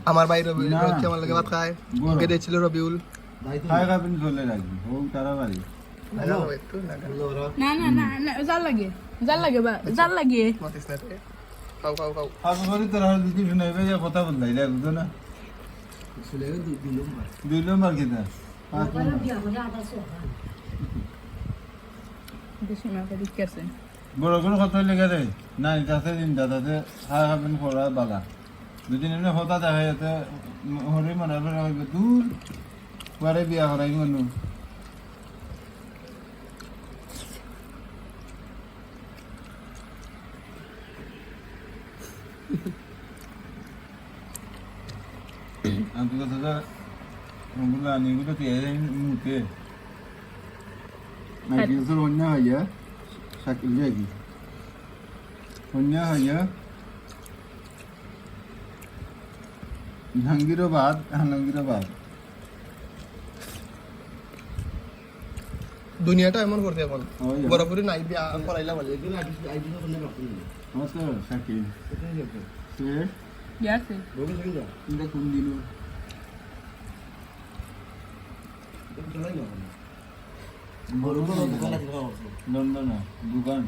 আমার ভাই রবিউল হচ্ছে আমার লগে ভাত খায় ওকে দিয়েছিল রবিউল খাই খাবেন চলে রাখবি হোক তাড়াতাড়ি না না না না জাল লাগে বা জাল লাগে মাতিস না রে। খাও খাও খাও খাবো করে তোরা যদি শুনাইবে যে কথা বদলাই রে বুঝো না দুই নম্বর কিনা বেশি না করে দিচ্ছে বড় কোনো কথা লেগে রে না তাতে দিন দাদাতে খাই খাবেন করা বালা দুদিন এমনি হতা দেখা যেতে হরে মনে হবে দূর পরে বিয়া করাই মনু আমি তো দাদা ওগুলো আনিগুলো পেয়ে মুখে নাকি তোর অন্য হইয়া শাকিল দেখি অন্য হইয়া জাহাঙ্গীরাবাদ আলমগীরাবাদ দুনিয়াটা এমন করতে এখন ওই বরাবরই নাই বিয়া করাইলা বলে নমস্কার শাকিল সে ইয়াছে এটা কোন দিন লন্ডন দোকান